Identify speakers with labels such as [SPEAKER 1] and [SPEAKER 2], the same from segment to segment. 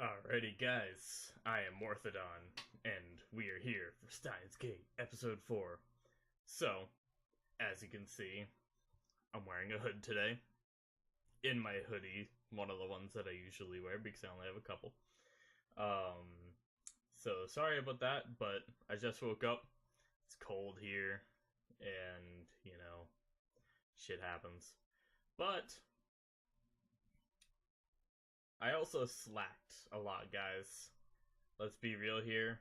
[SPEAKER 1] Alrighty, guys, I am Morthadon, and we are here for Steins Gate, Episode 4. So, as you can see, I'm wearing a hood today. In my hoodie, one of the ones that I usually wear because I only have a couple. So sorry about that, but I just woke up. It's cold here, and, shit happens. But, I also slacked a lot, guys. Let's be real here.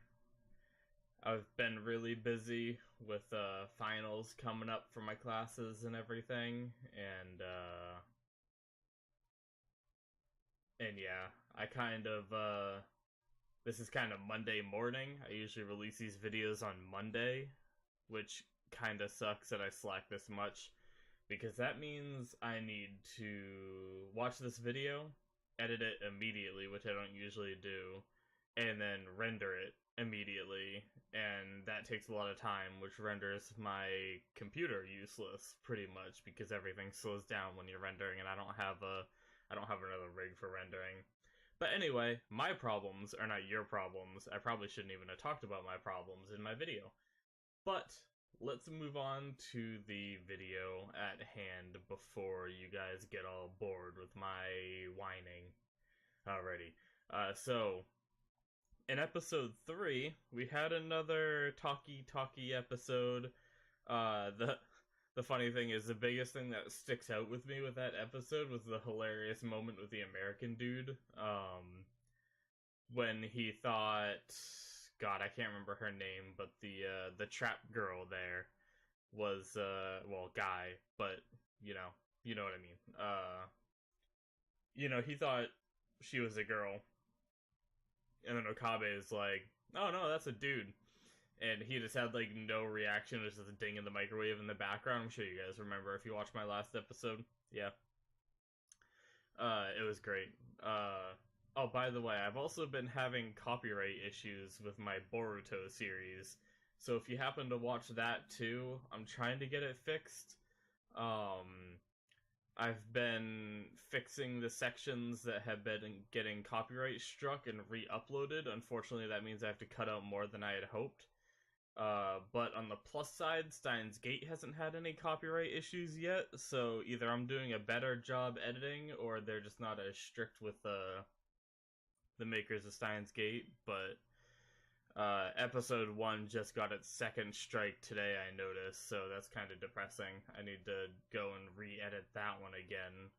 [SPEAKER 1] I've been really busy with finals coming up for my classes and everything, and yeah, I kind of this is kind of Monday morning. I usually release these videos on Monday, which kind of sucks that I slack this much because that means I need to watch this video, edit it immediately, which I don't usually do, and then render it immediately, and that takes a lot of time, which renders my computer useless pretty much because everything slows down when you're rendering, and I don't have another rig for rendering. But anyway, my problems are not your problems. I probably shouldn't even have talked about my problems in my video. But let's move on to the video at hand before you guys get all bored with my whining. Alrighty. So in episode 3, we had another talky episode. The funny thing is, the biggest thing that sticks out with me with that episode was the hilarious moment with the American dude. When he thought, God, I can't remember her name, but the trap girl there was guy, but you know what I mean. He thought she was a girl, and then Okabe is like, "Oh no, that's a dude," and he just had like no reaction. It was just a ding in the microwave in the background. I'm sure you guys remember if you watched my last episode. Yeah, it was great. Oh, by the way, I've also been having copyright issues with my Boruto series, so if you happen to watch that too, I'm trying to get it fixed. Um, I've been fixing the sections that have been getting copyright struck and re-uploaded. Unfortunately, that means I have to cut out more than I had hoped. But on the plus side, Steins Gate hasn't had any copyright issues yet, so either I'm doing a better job editing, or they're just not as strict with the makers of Steins Gate. But episode 1 just got its second strike today, I noticed, so that's kind of depressing. I need to go and re-edit that one again.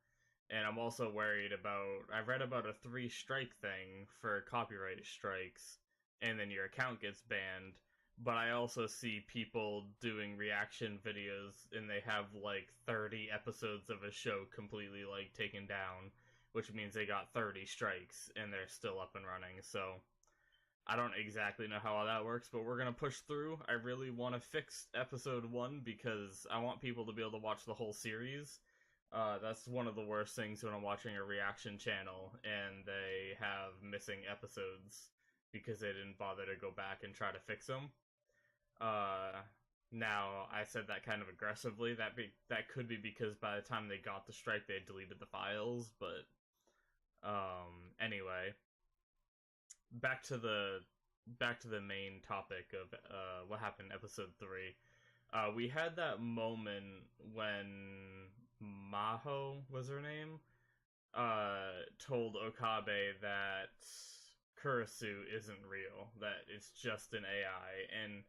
[SPEAKER 1] And I'm also worried about, I read about a 3-strike thing for copyright strikes, and then your account gets banned. But I also see people doing reaction videos, and they have like 30 episodes of a show completely like taken down, which means they got 30 strikes, and they're still up and running, so I don't exactly know how all that works, but we're gonna push through. I really want to fix episode 1 because I want people to be able to watch the whole series. That's one of the worst things when I'm watching a reaction channel and they have missing episodes because they didn't bother to go back and try to fix them. Now, I said that kind of aggressively. That could be because by the time they got the strike, they had deleted the files, but anyway, back to the main topic of what happened in episode 3. We had that moment when Maho was her name, told Okabe that Kurisu isn't real, that it's just an AI, and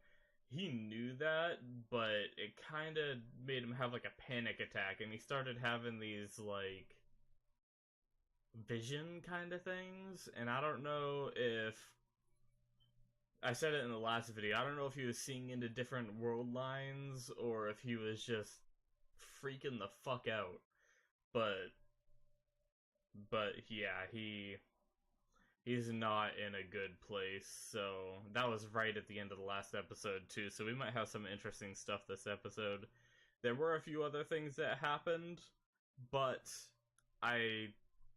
[SPEAKER 1] he knew that, but it kind of made him have like a panic attack, and he started having these like vision kind of things, and I don't know if I said it in the last video. I don't know if he was seeing into different world lines or if he was just freaking the fuck out. But yeah, he's not in a good place. So that was right at the end of the last episode too. So we might have some interesting stuff this episode. There were a few other things that happened, but I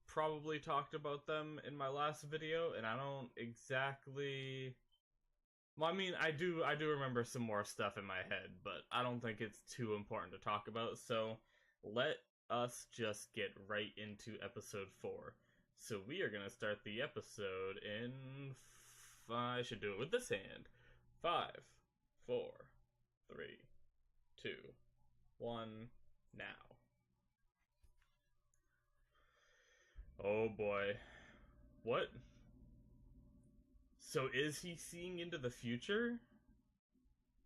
[SPEAKER 1] probably talked about them in my last video, and I don't exactly. Well, I mean, I do remember some more stuff in my head, but I don't think it's too important to talk about, so let us just get right into episode 4. So we are gonna start the episode in. I should do it with this hand. 5, 4, 3, 2, 1, now. Oh boy. What? So is he seeing into the future?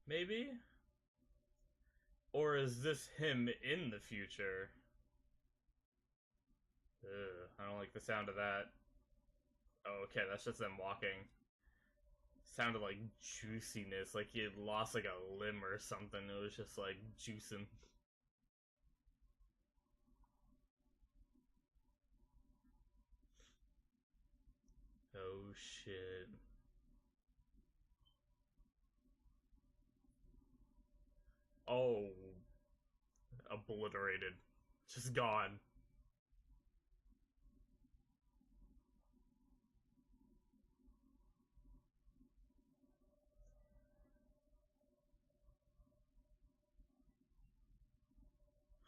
[SPEAKER 1] Maybe? Or is this him in the future? Ugh, I don't like the sound of that. Oh, okay, that's just them walking. Sounded like juiciness, like he had lost like a limb or something. It was just like juicing. Oh shit. Oh. Obliterated. Just gone.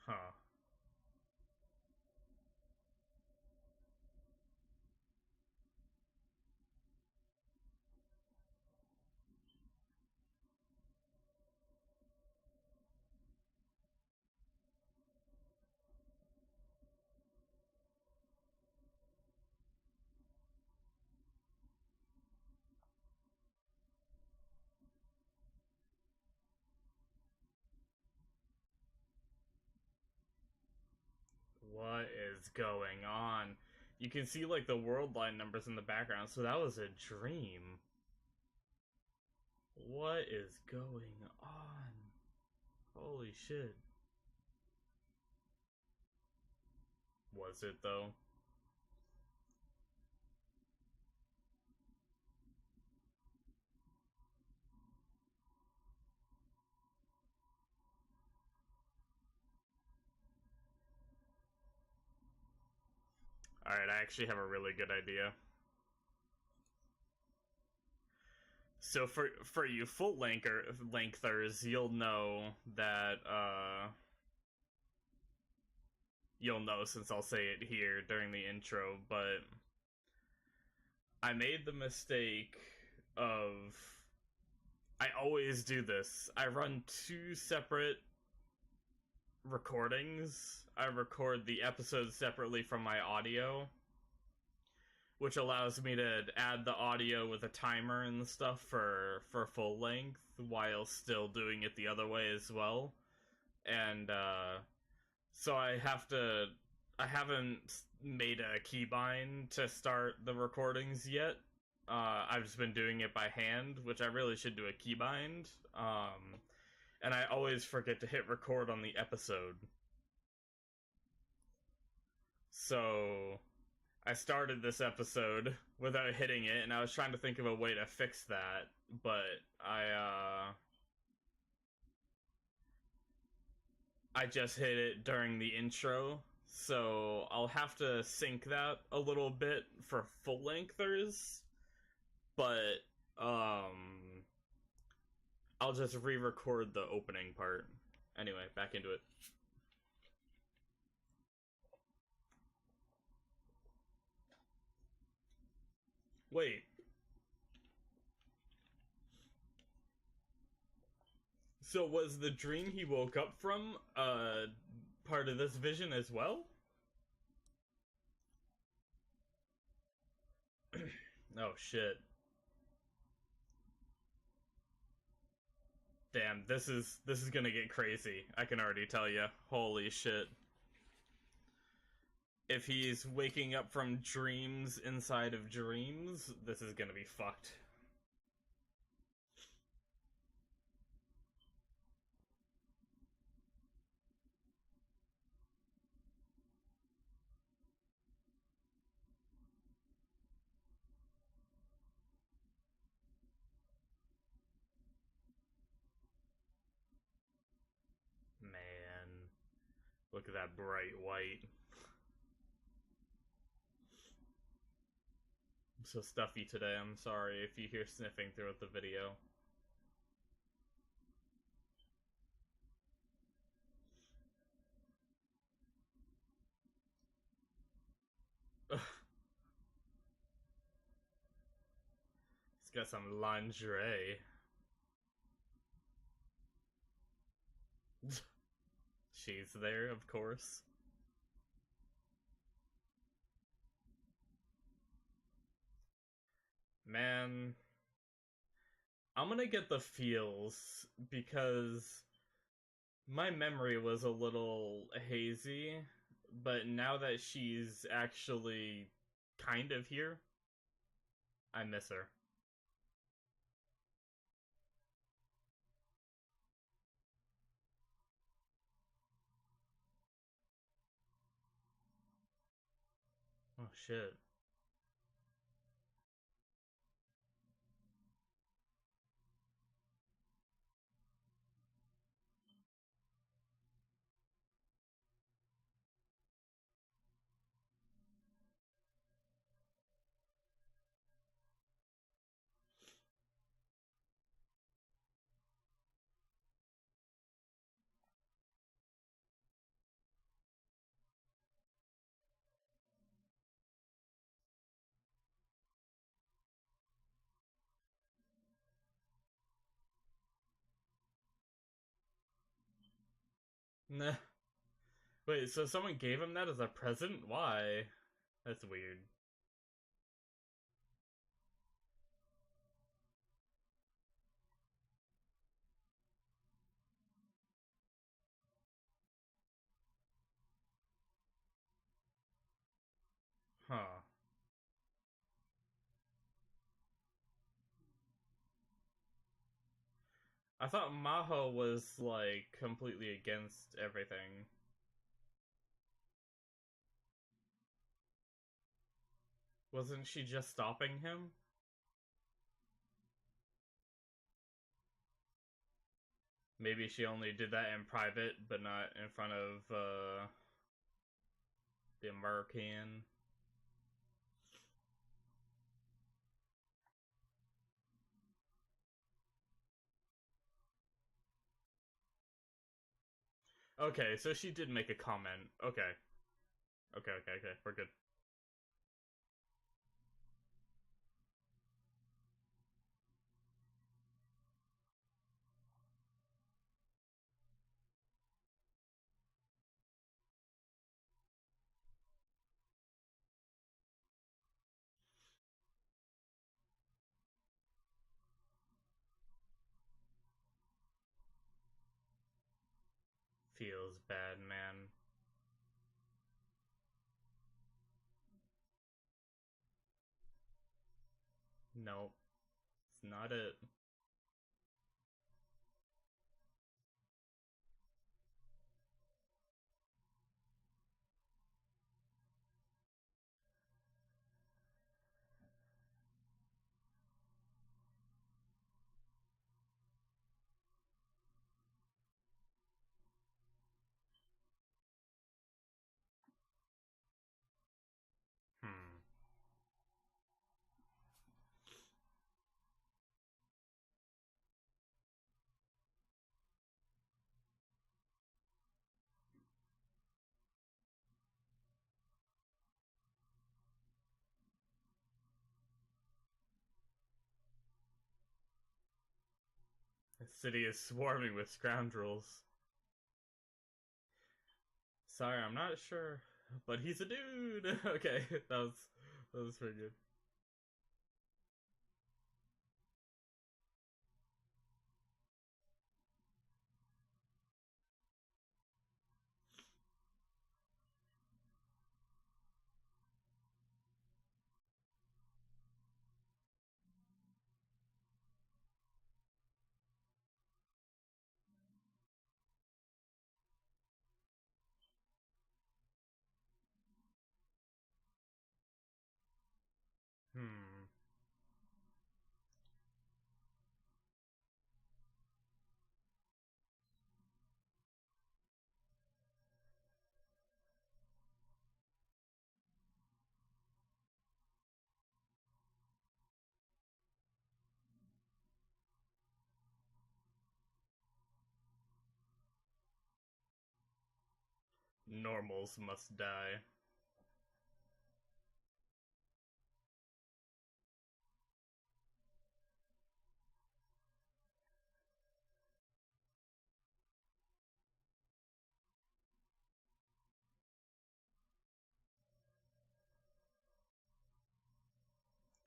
[SPEAKER 1] Huh. What is going on? You can see like the world line numbers in the background, so that was a dream. What is going on? Holy shit. Was it though? Alright, I actually have a really good idea. So for you full lengthers, you'll know that you'll know since I'll say it here during the intro, but I made the mistake of I always do this. I run two separate recordings. I record the episodes separately from my audio, which allows me to add the audio with a timer and stuff for full length while still doing it the other way as well. And so I haven't made a keybind to start the recordings yet. I've just been doing it by hand, which I really should do a keybind. And I always forget to hit record on the episode. So I started this episode without hitting it, and I was trying to think of a way to fix that, but I just hit it during the intro, so I'll have to sync that a little bit for full lengthers, but I'll just re-record the opening part. Anyway, back into it. Wait. So was the dream he woke up from part of this vision as well? Oh shit. Damn, this is gonna get crazy. I can already tell you. Holy shit. If he's waking up from dreams inside of dreams, this is gonna be fucked. Man. Look at that bright white. I'm so stuffy today, I'm sorry if you hear sniffing throughout the video. Got some lingerie. She's there, of course. Man, I'm gonna get the feels because my memory was a little hazy, but now that she's actually kind of here, I miss her. Oh shit. Nah. Wait, so someone gave him that as a present? Why? That's weird. Huh. I thought Maho was, like, completely against everything. Wasn't she just stopping him? Maybe she only did that in private, but not in front of, the American. Okay, so she did make a comment. Okay. Okay. We're good. Feels bad, man. Nope. It's not it. Hmm. The city is swarming with scoundrels. Sorry, I'm not sure, but he's a dude. Okay, that was pretty good. Hmm. Normals must die.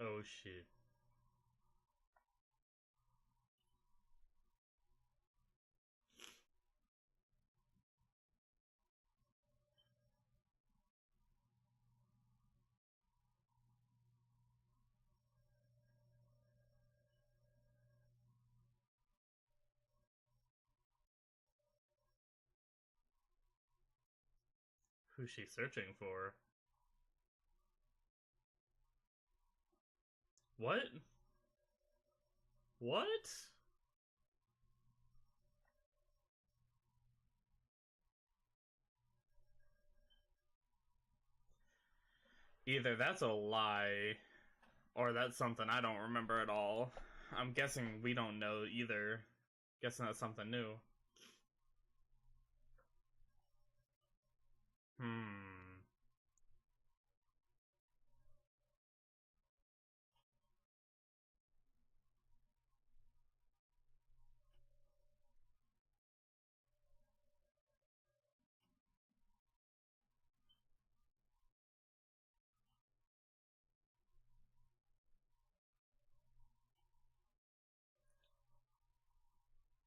[SPEAKER 1] Oh shit. Who's she searching for? What? What? Either that's a lie, or that's something I don't remember at all. I'm guessing we don't know either. Guessing that's something new. Hmm.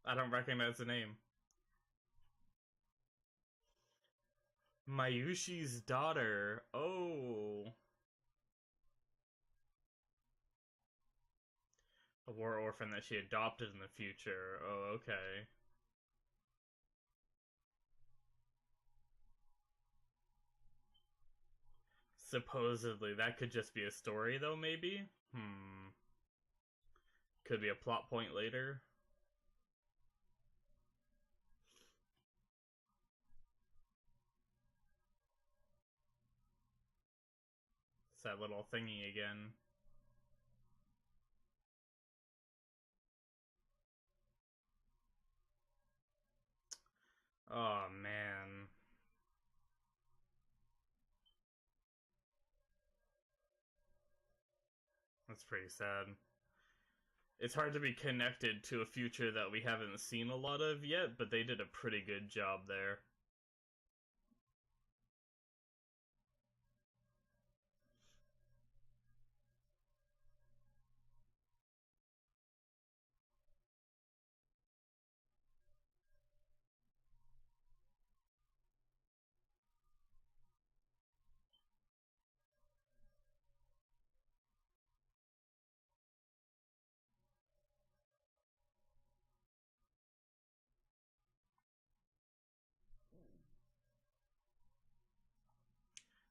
[SPEAKER 1] I don't recognize the name. Mayushi's daughter. Oh. A war orphan that she adopted in the future. Oh, okay. Supposedly, that could just be a story, though, maybe? Hmm. Could be a plot point later. It's that little thingy again. Oh, man. That's pretty sad. It's hard to be connected to a future that we haven't seen a lot of yet, but they did a pretty good job there.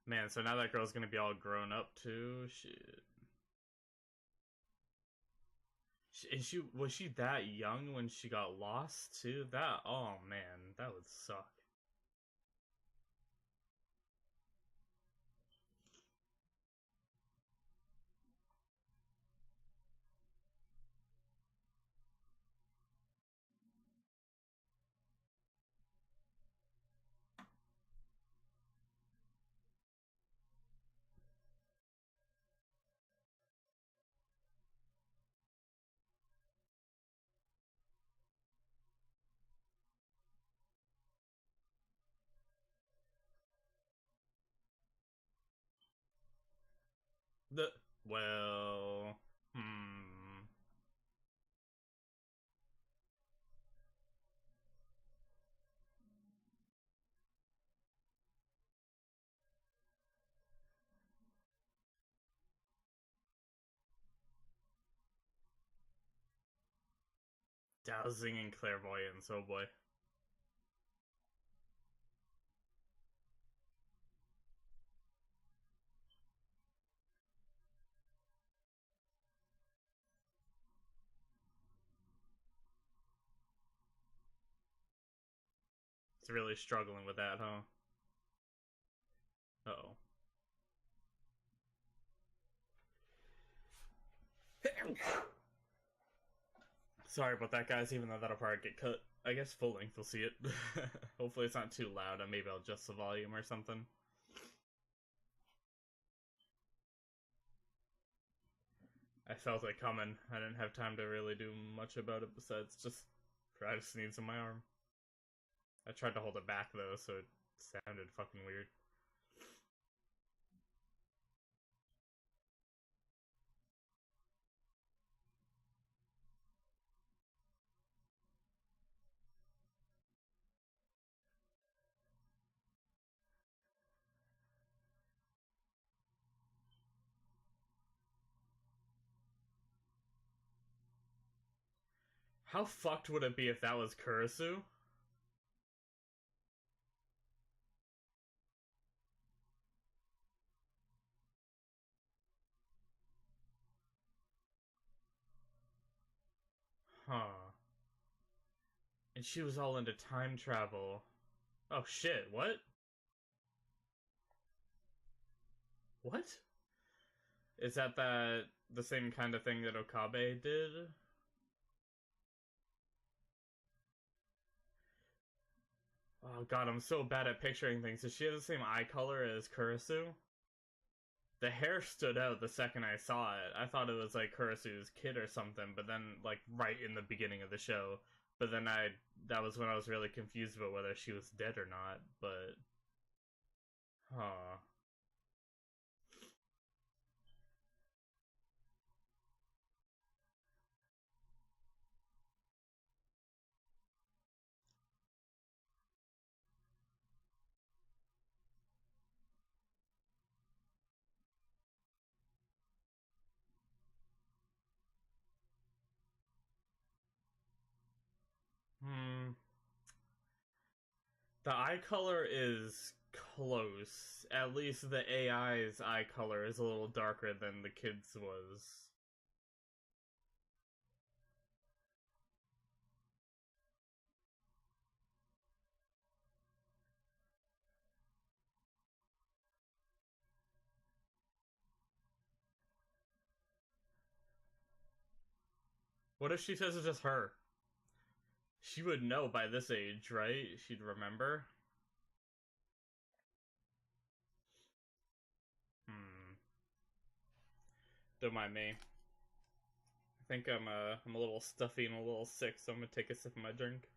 [SPEAKER 1] Man, so now that girl's gonna be all grown up too? Shit. And she was she that young when she got lost too? That oh man, that would suck. The well, hmm. Dowsing and clairvoyance, oh boy. It's really struggling with that, huh? Uh-oh. Sorry about that, guys, even though that'll probably get cut. I guess full length will see it. Hopefully it's not too loud, and maybe I'll adjust the volume or something. I felt it coming. I didn't have time to really do much about it besides just try to sneeze in my arm. I tried to hold it back though, so it sounded fucking weird. How fucked would it be if that was Kurisu? Huh. And she was all into time travel. Oh shit, what? What? Is that the same kind of thing that Okabe did? Oh god, I'm so bad at picturing things. Does she have the same eye color as Kurisu? The hair stood out the second I saw it. I thought it was like Kurisu's kid or something, but then like right in the beginning of the show. But then that was when I was really confused about whether she was dead or not, but huh. Hmm. The eye color is close. At least the AI's eye color is a little darker than the kid's was. What if she says it's just her? She would know by this age, right? She'd remember. Hmm. Don't mind me. I think I'm a little stuffy and a little sick, so I'm gonna take a sip of my drink.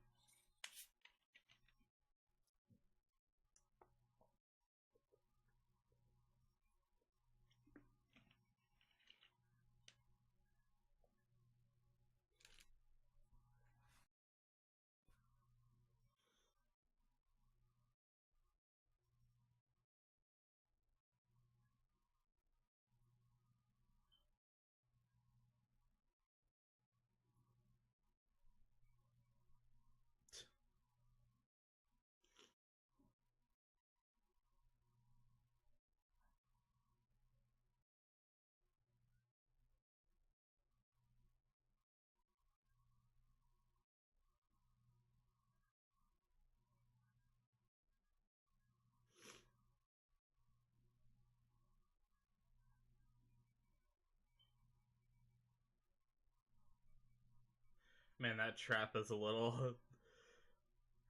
[SPEAKER 1] Man, that trap is a little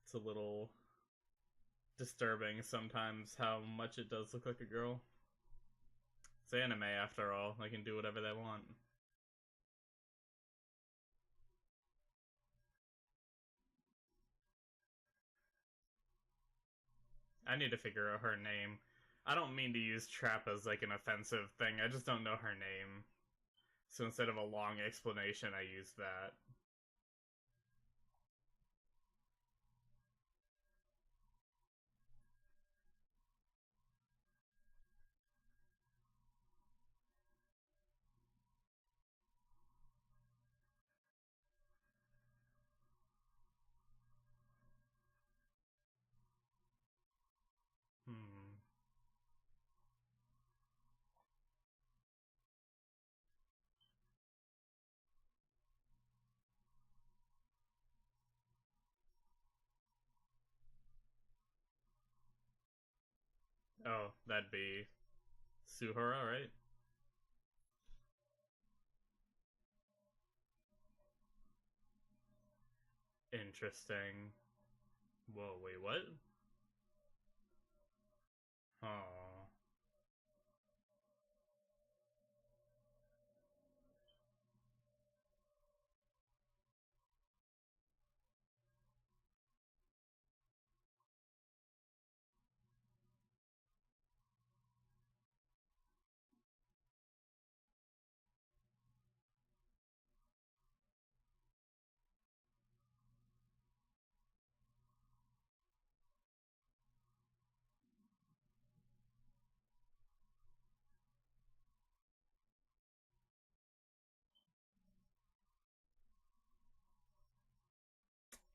[SPEAKER 1] it's a little disturbing sometimes how much it does look like a girl. It's anime after all. They can do whatever they want. I need to figure out her name. I don't mean to use trap as like an offensive thing. I just don't know her name. So instead of a long explanation, I use that. Hmm. Oh, that'd be Suhara, right? Interesting. Whoa, wait, what? Oh.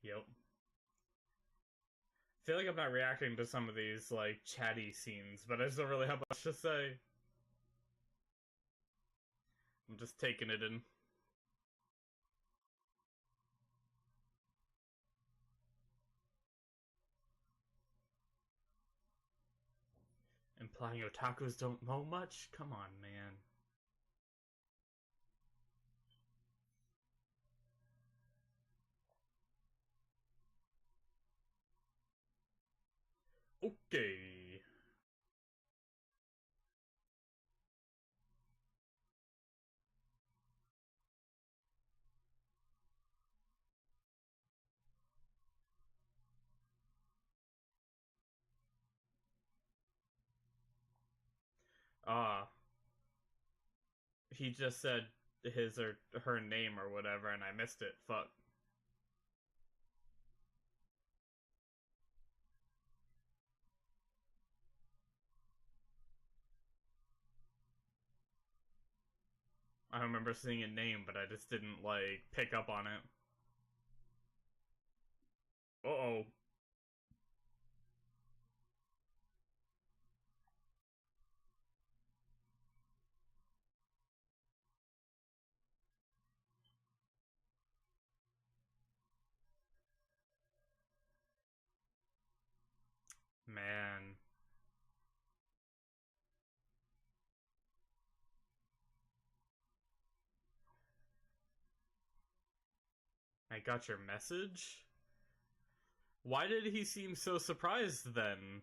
[SPEAKER 1] Yep. I feel like I'm not reacting to some of these, like, chatty scenes, but I just don't really have much to say. I'm just taking it in. Implying otakus don't know much? Come on, man. Okay. Ah, he just said his or her name or whatever, and I missed it. Fuck. I remember seeing a name, but I just didn't, like, pick up on it. Uh-oh. Man. I got your message? Why did he seem so surprised then?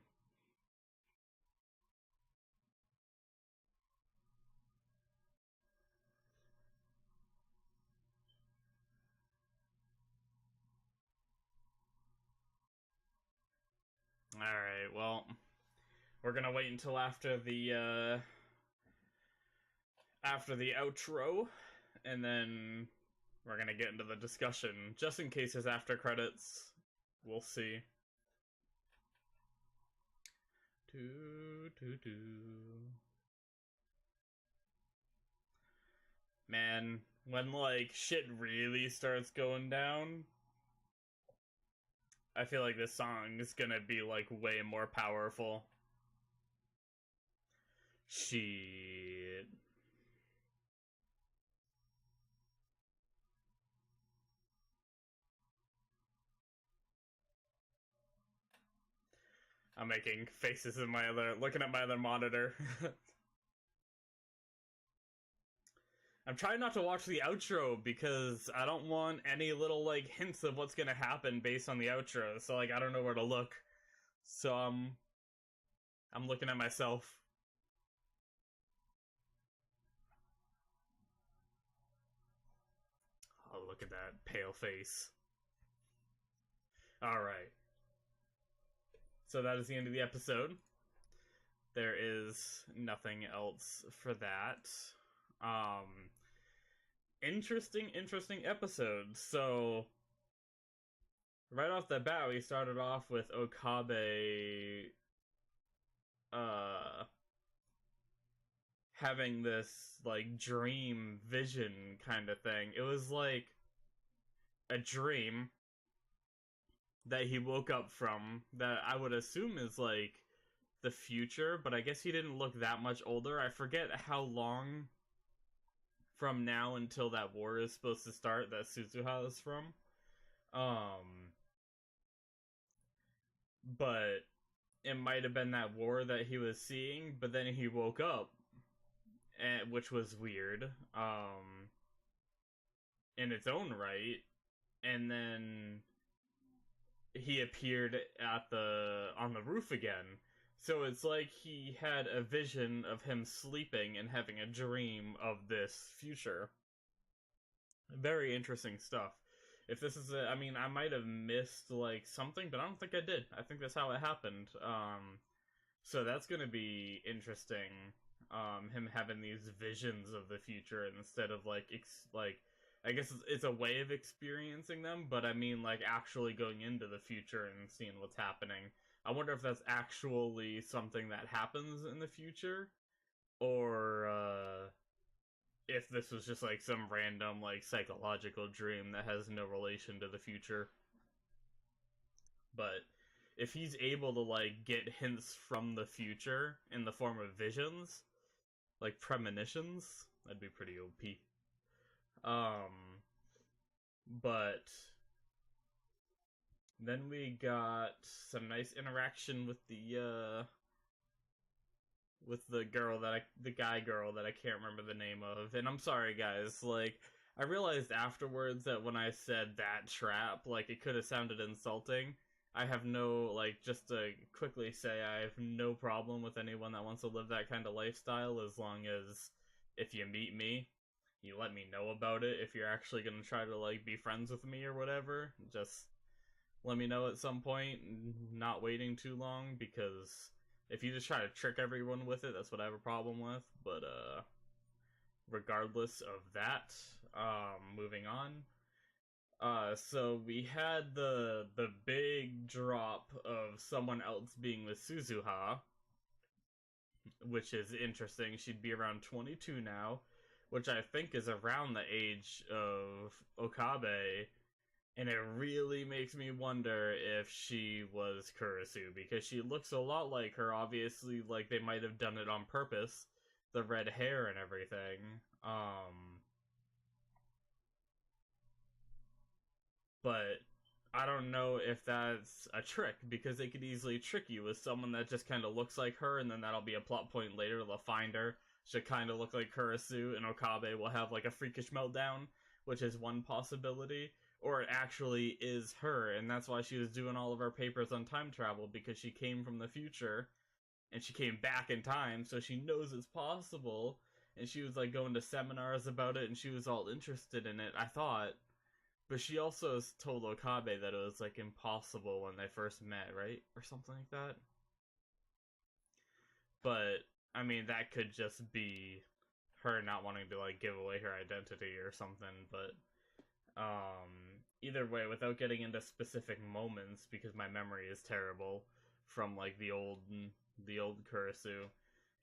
[SPEAKER 1] Alright, well, we're gonna wait until after the outro, and then we're gonna get into the discussion, just in case his after credits. We'll see. Man, when, like, shit really starts going down, I feel like this song is gonna be, like, way more powerful. Shit. I'm making faces in my looking at my other monitor. I'm trying not to watch the outro because I don't want any little, like, hints of what's gonna happen based on the outro. So, like, I don't know where to look. So I'm looking at myself. Oh, look at that pale face. All right. So that is the end of the episode. There is nothing else for that. Um, interesting episode. So, right off the bat, we started off with Okabe, uh, having this, like, dream vision kind of thing. It was like a dream that he woke up from that I would assume is, like, the future, but I guess he didn't look that much older. I forget how long from now until that war is supposed to start that Suzuha is from. Um, but it might have been that war that he was seeing, but then he woke up, and, which was weird, in its own right, and then he appeared on the roof again. So it's like he had a vision of him sleeping and having a dream of this future. Very interesting stuff. If this is I mean, I might have missed, like, something, but I don't think I did. I think that's how it happened. So that's gonna be interesting. Him having these visions of the future instead of, like, I guess it's a way of experiencing them, but I mean, like, actually going into the future and seeing what's happening. I wonder if that's actually something that happens in the future, or if this was just, like, some random, like, psychological dream that has no relation to the future. But if he's able to, like, get hints from the future in the form of visions, like premonitions, that'd be pretty OP. But then we got some nice interaction with the guy girl that I can't remember the name of. And I'm sorry, guys, like, I realized afterwards that when I said that trap, like, it could have sounded insulting. I have no, like, just to quickly say, I have no problem with anyone that wants to live that kind of lifestyle, as long as, if you meet me, you let me know about it. If you're actually gonna try to, like, be friends with me or whatever, just let me know at some point, not waiting too long, because if you just try to trick everyone with it, that's what I have a problem with. But, regardless of that, moving on. So we had the big drop of someone else being with Suzuha, which is interesting. She'd be around 22 now, which I think is around the age of Okabe, and it really makes me wonder if she was Kurisu, because she looks a lot like her. Obviously, like, they might have done it on purpose, the red hair and everything. But I don't know if that's a trick, because they could easily trick you with someone that just kind of looks like her, and then that'll be a plot point later. They'll find her, she'll kind of look like Kurisu, and Okabe will have, like, a freakish meltdown, which is one possibility. Or it actually is her, and that's why she was doing all of her papers on time travel, because she came from the future, and she came back in time, so she knows it's possible, and she was, like, going to seminars about it, and she was all interested in it, I thought. But she also told Okabe that it was, like, impossible when they first met, right? Or something like that. But, I mean, that could just be her not wanting to, like, give away her identity or something. But, either way, without getting into specific moments, because my memory is terrible from, like, the old Kurisu,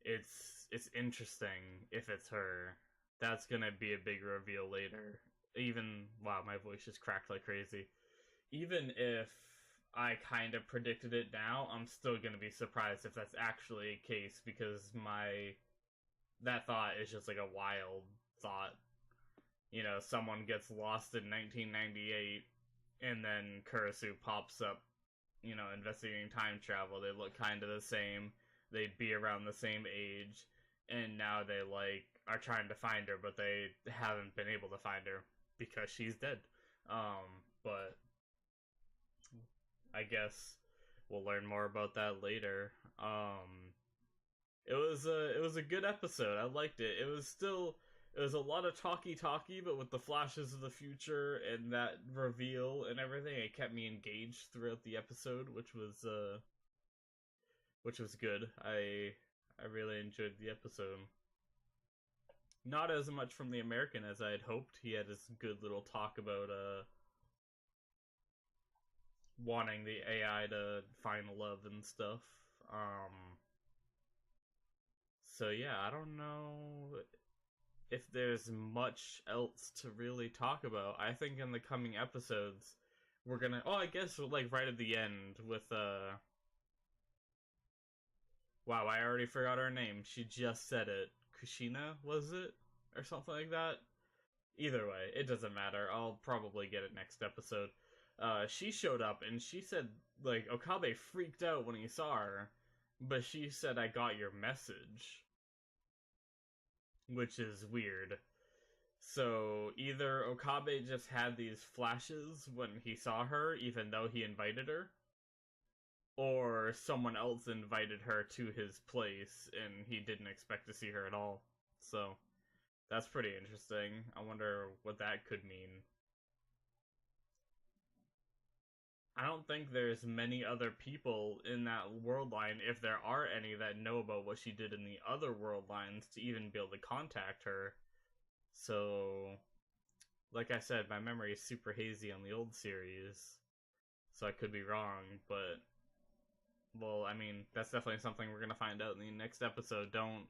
[SPEAKER 1] it's interesting if it's her. That's gonna be a big reveal later. Even, wow, my voice just cracked like crazy. Even if I kind of predicted it now, I'm still gonna be surprised if that's actually a case, because that thought is just like a wild thought. You know, someone gets lost in 1998, and then Kurisu pops up, you know, investigating time travel. They look kind of the same, they'd be around the same age, and now they, like, are trying to find her, but they haven't been able to find her because she's dead. But I guess we'll learn more about that later. It was a good episode. I liked it. It was a lot of talky, but with the flashes of the future and that reveal and everything, it kept me engaged throughout the episode, which was good. I really enjoyed the episode. Not as much from the American as I had hoped. He had this good little talk about wanting the AI to find love and stuff. So yeah, I don't know if there's much else to really talk about. I think in the coming episodes we're gonna, I guess, like, right at the end with wow, I already forgot her name. She just said it. Kushina, was it? Or something like that? Either way, it doesn't matter. I'll probably get it next episode. She showed up, and she said, like, Okabe freaked out when he saw her, but she said, "I got your message." Which is weird. So, either Okabe just had these flashes when he saw her, even though he invited her, or someone else invited her to his place, and he didn't expect to see her at all. So, that's pretty interesting. I wonder what that could mean. I don't think there's many other people in that world line, if there are any, that know about what she did in the other world lines to even be able to contact her. So, like I said, my memory is super hazy on the old series, so I could be wrong, but, well, I mean, that's definitely something we're gonna find out in the next episode. Don't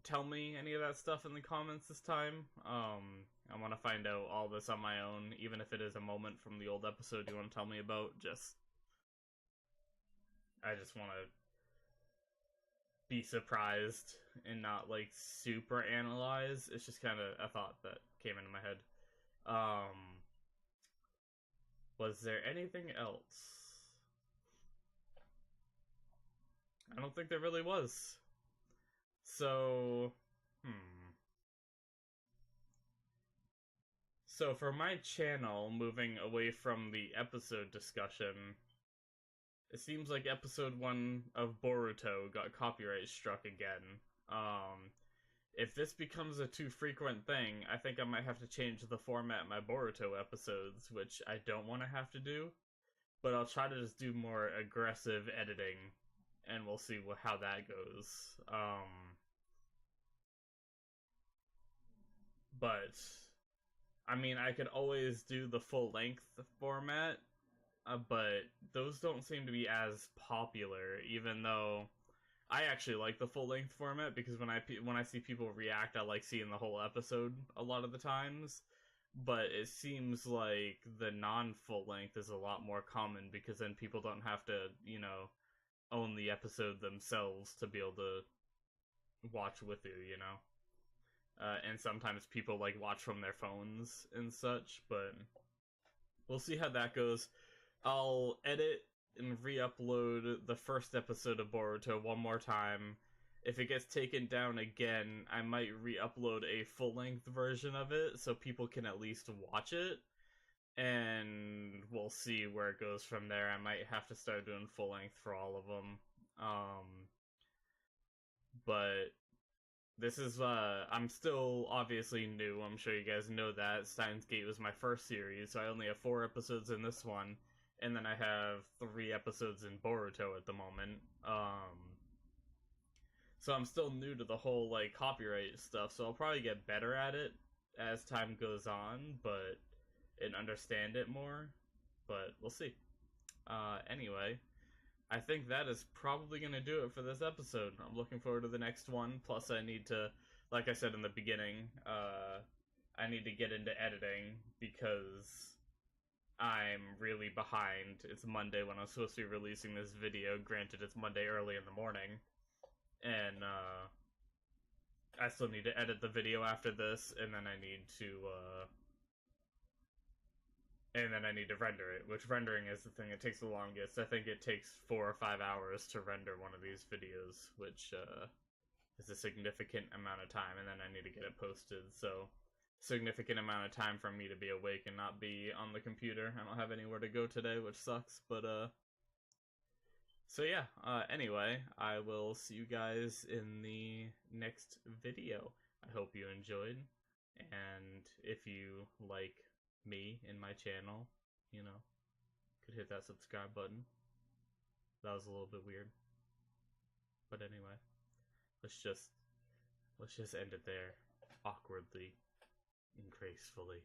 [SPEAKER 1] tell me any of that stuff in the comments this time. I want to find out all this on my own, even if it is a moment from the old episode you want to tell me about. I just want to be surprised and not like super analyze. It's just kind of a thought that came into my head. Was there anything else? I don't think there really was. So, So for my channel, moving away from the episode discussion, it seems like episode 1 of Boruto got copyright struck again. If this becomes a too frequent thing, I think I might have to change the format of my Boruto episodes, which I don't want to have to do. But I'll try to just do more aggressive editing, and we'll see how that goes. But, I mean, I could always do the full-length format, but those don't seem to be as popular, even though I actually like the full-length format, because when I see people react, I like seeing the whole episode a lot of the times. But it seems like the non-full length is a lot more common, because then people don't have to, own the episode themselves to be able to watch with you, and sometimes people like watch from their phones and such, but we'll see how that goes. I'll edit and re-upload the first episode of Boruto one more time. If it gets taken down again, I might re-upload a full-length version of it so people can at least watch it, and we'll see where it goes from there. I might have to start doing full-length for all of them. But this is, I'm still obviously new. I'm sure you guys know that. Steins Gate was my first series, so I only have 4 episodes in this one, and then I have 3 episodes in Boruto at the moment. So I'm still new to the whole, like, copyright stuff, so I'll probably get better at it as time goes on, and understand it more, but we'll see. Anyway, I think that is probably going to do it for this episode. I'm looking forward to the next one, plus I need to, like I said in the beginning, I need to get into editing, because I'm really behind. It's Monday when I'm supposed to be releasing this video. Granted, it's Monday early in the morning, and I still need to edit the video after this, and then I need to render it, which rendering is the thing that takes the longest. I think it takes 4 or 5 hours to render one of these videos, which is a significant amount of time, and then I need to get it posted, so significant amount of time for me to be awake and not be on the computer. I don't have anywhere to go today, which sucks, but so yeah, anyway, I will see you guys in the next video. I hope you enjoyed, and if you like me and my channel, could hit that subscribe button. That was a little bit weird. But anyway, let's just end it there, awkwardly and gracefully.